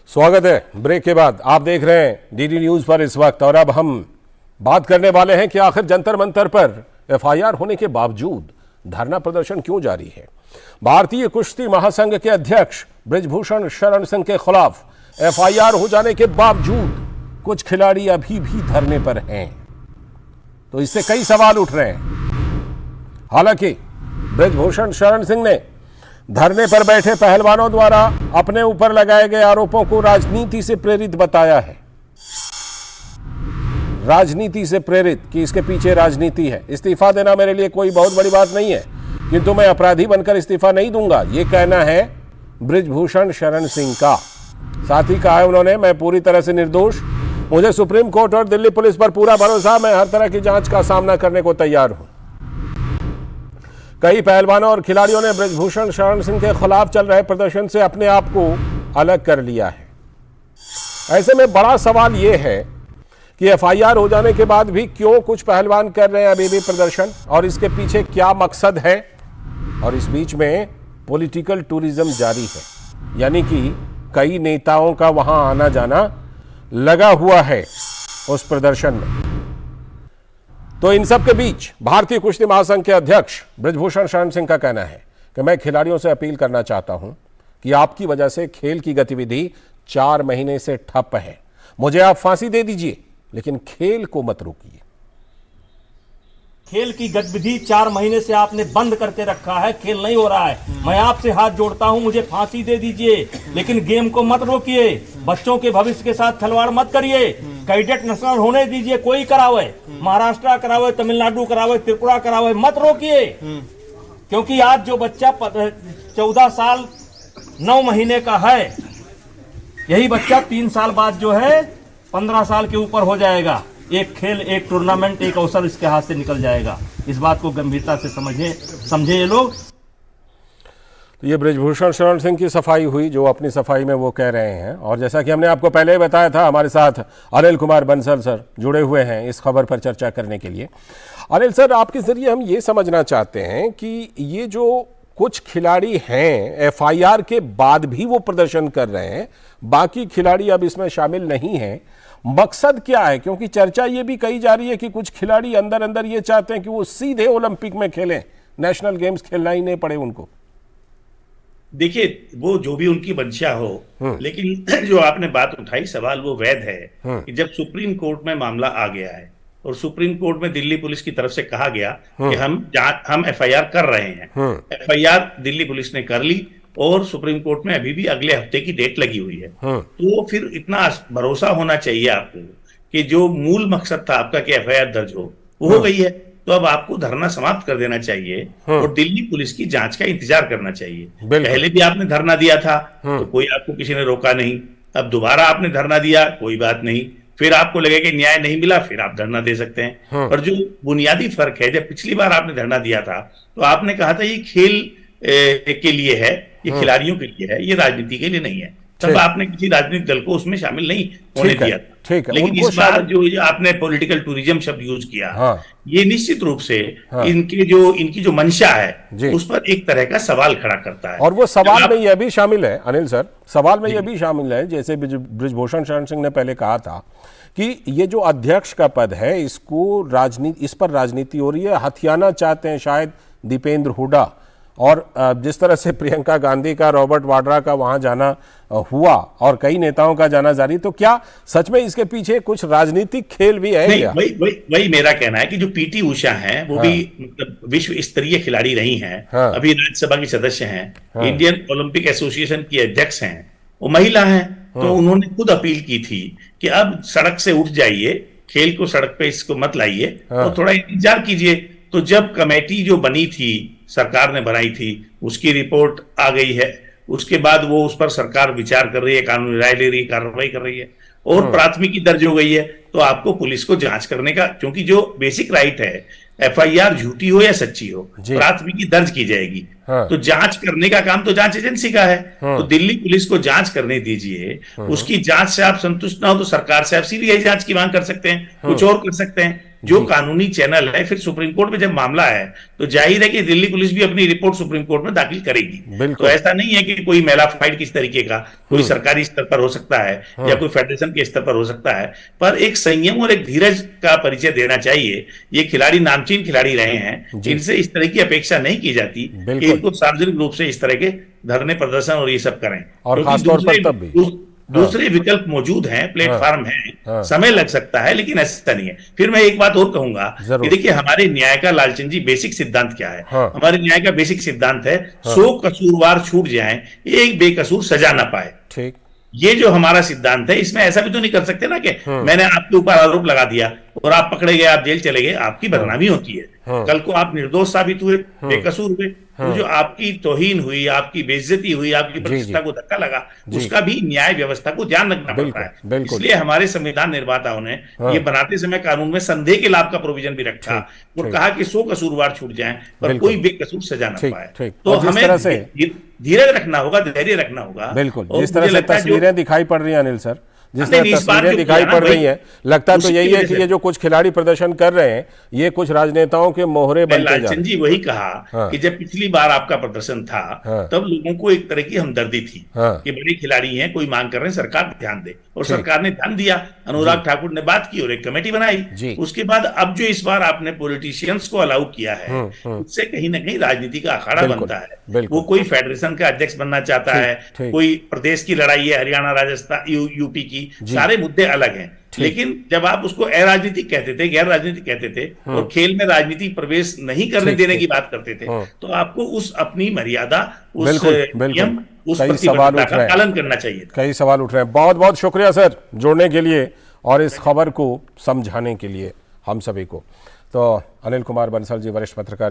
स्वागत है ब्रेक के बाद। आप देख रहे हैं डीडी न्यूज पर इस वक्त, और अब हम बात करने वाले हैं कि आखिर जंतर मंतर पर एफआईआर होने के बावजूद धरना प्रदर्शन क्यों जारी है। भारतीय कुश्ती महासंघ के अध्यक्ष बृजभूषण शरण सिंह के खिलाफ एफआईआर हो जाने के बावजूद कुछ खिलाड़ी अभी भी धरने पर हैं, तो इससे कई सवाल उठ रहे हैं। हालांकि बृजभूषण शरण सिंह ने धरने पर बैठे पहलवानों द्वारा अपने ऊपर लगाए गए आरोपों को राजनीति से प्रेरित बताया है। राजनीति से प्रेरित, कि इसके पीछे राजनीति है। इस्तीफा देना मेरे लिए कोई बहुत बड़ी बात नहीं है, किंतु मैं अपराधी बनकर इस्तीफा नहीं दूंगा, ये कहना है बृजभूषण शरण सिंह का। साथ ही कहा है उन्होंने, मैं पूरी तरह से निर्दोष, मुझे सुप्रीम कोर्ट और दिल्ली पुलिस पर पूरा भरोसा, मैं हर तरह की जांच का सामना करने को तैयार हूं। कई पहलवानों और खिलाड़ियों ने बृजभूषण शरण सिंह के खिलाफ चल रहे प्रदर्शन से अपने आप को अलग कर लिया है। ऐसे में बड़ा सवाल यह है कि एफआईआर हो जाने के बाद भी क्यों कुछ पहलवान कर रहे हैं अभी भी प्रदर्शन, और इसके पीछे क्या मकसद है। और इस बीच में पॉलिटिकल टूरिज्म जारी है, यानी कि कई नेताओं का वहां आना जाना लगा हुआ है उस प्रदर्शन में। तो इन सब के बीच भारतीय कुश्ती महासंघ के अध्यक्ष बृजभूषण शरण सिंह का कहना है कि मैं खिलाड़ियों से अपील करना चाहता हूं कि आपकी वजह से खेल की गतिविधि 4 महीने से ठप है। मुझे आप फांसी दे दीजिए, लेकिन खेल को मत रोकिए। खेल की गतिविधि 4 महीने से आपने बंद करके रखा है, खेल नहीं हो रहा है। मैं आपसे हाथ जोड़ता हूं, मुझे फांसी दे दीजिए, लेकिन गेम को मत रोकिए। बच्चों के भविष्य के साथ खिलवाड़ मत करिए। कैडेट नेशनल होने दीजिए, कोई करावे, महाराष्ट्र करावे, तमिलनाडु करावे, त्रिपुरा करावे, मत रोकिए। क्योंकि आज जो बच्चा 14 साल 9 महीने का है, यही बच्चा 3 साल बाद जो है 15 साल के ऊपर हो जाएगा। एक खेल, एक टूर्नामेंट, एक अवसर इसके हाथ से निकल जाएगा। इस बात को गंभीरता से समझे ये लोग। तो ये बृजभूषण शरण सिंह की सफाई हुई, जो अपनी सफाई में वो कह रहे हैं। और जैसा कि हमने आपको पहले ही बताया था, हमारे साथ अनिल कुमार बंसल सर जुड़े हुए हैं इस खबर पर चर्चा करने के लिए। अनिल सर, आपके जरिए हम ये समझना चाहते हैं कि ये जो कुछ खिलाड़ी हैं एफआईआर के बाद भी वो प्रदर्शन कर रहे हैं, बाकी खिलाड़ी अब इसमें शामिल नहीं हैं, मकसद क्या है? क्योंकि चर्चा ये भी कही जा रही है कि कुछ खिलाड़ी अंदर अंदर ये चाहते हैं कि वो सीधे ओलंपिक में खेलें, नेशनल गेम्स खेलना ही नहीं पड़े उनको। देखिए, वो जो भी उनकी मंशा हो, लेकिन जो आपने बात उठाई, सवाल वो वैध है कि जब सुप्रीम कोर्ट में मामला आ गया है और सुप्रीम कोर्ट में दिल्ली पुलिस की तरफ से कहा गया कि हम एफआईआर कर रहे हैं, एफआईआर दिल्ली पुलिस ने कर ली और सुप्रीम कोर्ट में अभी भी अगले हफ्ते की डेट लगी हुई है। तो फिर इतना भरोसा होना चाहिए आपको कि जो मूल मकसद था आपका कि एफआईआर दर्ज वो हो गई है, तो अब आपको धरना समाप्त कर देना चाहिए और दिल्ली पुलिस की जांच का इंतजार करना चाहिए। पहले भी आपने धरना दिया था तो कोई आपको किसी ने रोका नहीं, अब दोबारा आपने धरना दिया, कोई बात नहीं, फिर आपको लगे कि न्याय नहीं मिला, फिर आप धरना दे सकते हैं। और जो बुनियादी फर्क है, जब पिछली बार आपने धरना दिया था तो आपने कहा था ये खेल के लिए है, ये खिलाड़ियों के लिए है, ये राजनीति के लिए नहीं है। तब आपने किसी राजनीतिक दल को उसमें शामिल नहीं होने दिया था। लेकिन इस बार जो आपने पॉलिटिकल टूरिज्म शब्द यूज किया, ये निश्चित रूप से इनकी जो मंशा है उस पर एक तरह का सवाल खड़ा करता है। और वो सवाल में यह भी शामिल है अनिल सर, सवाल में यह भी शामिल है, जैसे बृजभूषण शरण सिंह ने पहले कहा था कि ये जो अध्यक्ष का पद है, इसको इस पर राजनीति हो रही है, हथियाना चाहते हैं शायद दीपेंद्र हुड्डा। और जिस तरह से प्रियंका गांधी का, रॉबर्ट वाड्रा का वहां जाना हुआ और कई नेताओं का जाना जारी, तो क्या सच में इसके पीछे कुछ राजनीतिक खेल भी है? नहीं, वही मेरा कहना है कि जो पीटी उषा हैं वो भी मतलब विश्व स्तरीय खिलाड़ी रही हैं, अभी राज्यसभा की सदस्य हैं, इंडियन ओलंपिक एसोसिएशन की अध्यक्ष हैं, वो महिला हैं। तो उन्होंने खुद अपील की थी कि अब सड़क से उठ जाइए, खेल को सड़क पे इसको मत लाइए, तो थोड़ा इंतजार कीजिए। तो जब कमेटी जो बनी थी, सरकार ने बनाई थी, उसकी रिपोर्ट आ गई है, उसके बाद वो उस पर सरकार विचार कर रही है, कानूनी राय ले रही है, कार्रवाई कर रही है और प्राथमिकी दर्ज हो गई है। तो आपको पुलिस को जांच करने का, क्योंकि जो बेसिक राइट है, एफआईआर झूठी हो या सच्ची हो, प्राथमिकी दर्ज की जाएगी। तो जांच करने का काम तो जांच एजेंसी का है। तो दिल्ली पुलिस को जांच करने दीजिए, उसकी जांच से आप संतुष्ट ना हो तो सरकार से आप सीबीआई जांच की मांग कर सकते हैं, कुछ और कर सकते हैं। जो कानूनी चैनल है, फिर सुप्रीम कोर्ट में जब मामला है तो जाहिर है कि दिल्ली पुलिस भी अपनी रिपोर्ट सुप्रीम कोर्ट में दाखिल करेगी। तो ऐसा नहीं है कि कोई मेलाफाइड किस तरीके का कोई सरकारी स्तर पर हो सकता है या कोई फेडरेशन के स्तर पर हो सकता है, पर एक संयम और एक धीरज का परिचय देना चाहिए। ये खिलाड़ी नामचीन खिलाड़ी रहे हैं, इनसे इस तरह की अपेक्षा नहीं की जाती कि इनको सार्वजनिक रूप से इस तरह के धरने प्रदर्शन और ये सब करें, और खासतौर पर तब भी दूसरे विकल्प मौजूद हैं, प्लेटफॉर्म हैं, समय लग सकता है, लेकिन ऐसा नहीं है। फिर मैं एक बात और कहूंगा कि देखिए हमारे न्याय का, लालचंद जी, बेसिक सिद्धांत क्या है? हमारे न्याय का बेसिक सिद्धांत है 100 कसूरवार छूट जाएं, एक बेकसूर सजा ना पाए। ठीक, ये जो हमारा सिद्धांत है, इसमें ऐसा भी तो नहीं कर सकते ना कि मैंने आपके ऊपर आरोप लगा दिया और आप पकड़े गए, आप जेल चले गए, आपकी बदनामी होती है। कल को आप निर्दोष साबित हुए, बेकसूर हुए, तो जो आपकी तौहीन हुई, आपकी बेइज्जती हुई, आपकी प्रतिष्ठा को धक्का लगा, उसका भी न्याय व्यवस्था को ध्यान रखना पड़ता है। इसलिए हमारे संविधान निर्माताओं ने ये बनाते समय कानून में संदेह के लाभ का प्रोविजन भी रखा और कहा कि 100 कसूरवार छूट जाएं पर कोई बेकसूर सजा न पाए। तो हमें धीरज रखना होगा, धैर्य रखना होगा। बिल्कुल, जिस तरह से तस्वीरें दिखाई पड़ रही हैं अनिल सर, जिस तरह तस्वीरें दिखाई पड़ रही हैं, लगता तो यही है कि ये जो कुछ खिलाड़ी प्रदर्शन कर रहे हैं ये कुछ राजनेताओं के मोहरे बनते जा रहे हैं। जी वही कहा कि जब पिछली बार आपका प्रदर्शन था तब लोगों को एक तरह की हमदर्दी थी कि बड़े खिलाड़ी हैं, कोई मांग कर रहे हैं, सरकार ध्यान दे, और सरकार ने ध्यान दिया। अनुराग ठाकुर ने बात की और एक कमेटी बनाई। उसके बाद अब जो इस बार आपने पॉलिटिशियंस को अलाउ किया है, उससे कहीं ना कहीं राजनीति का अखाड़ा बनता है। वो कोई फेडरेशन का अध्यक्ष बनना चाहता है, कोई प्रदेश की लड़ाई है, हरियाणा, राजस्थान, यूपी की, सारे मुद्दे अलग हैं। लेकिन जब आप उसको अराजनीतिक कहते थे, गैर राजनीतिक कहते थे और खेल में राजनीति प्रवेश नहीं करने देने की बात करते थे, तो आपको उस अपनी मर्यादा, उस नियम, उस प्रतिबद्धता का पालन करना चाहिए। कई सवाल उठ रहे हैं। बहुत बहुत शुक्रिया सर जुड़ने के लिए और इस खबर को समझाने के लिए हम सभी को। तो अनिल कुमार बंसल जी, वरिष्ठ पत्रकार।